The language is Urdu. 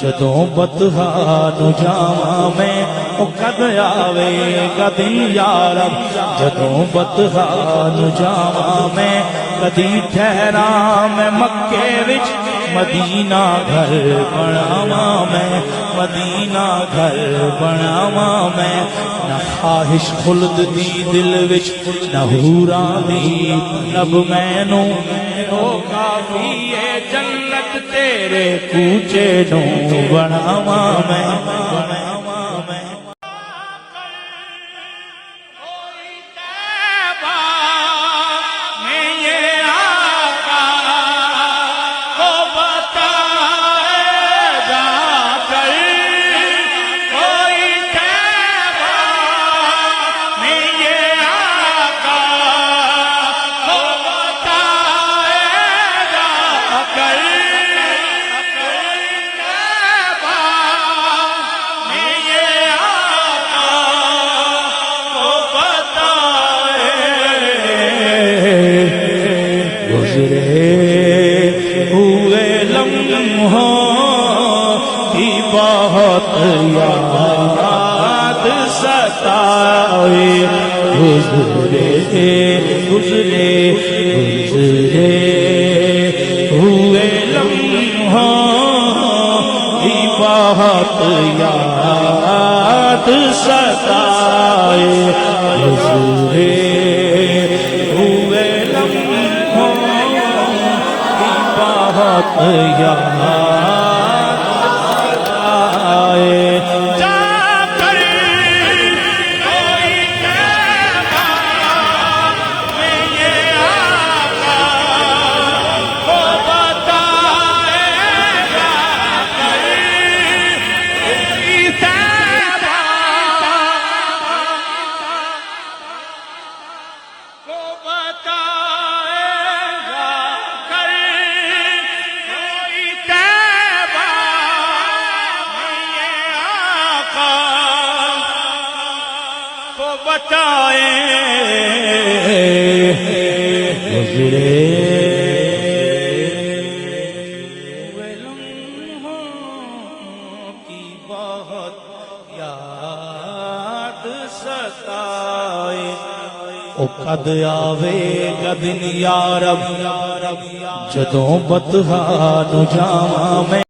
جدوں بطحا نو جاواں میں او کد آوے گا دن یارب جدوں بطحا نو جاواں میں کدی ٹھہراں میں مکے وچ مدینہ گھر بناواں میں مدینہ گھر بناواں میں نہ خواہش خلد دی دل وچ نہ حوراں دی نب مینوں او کافی ہے جنت تیرے کوچے نو بناواں میں او کد آوے گا دن یا رب جدوں بطحا نو جاواں میں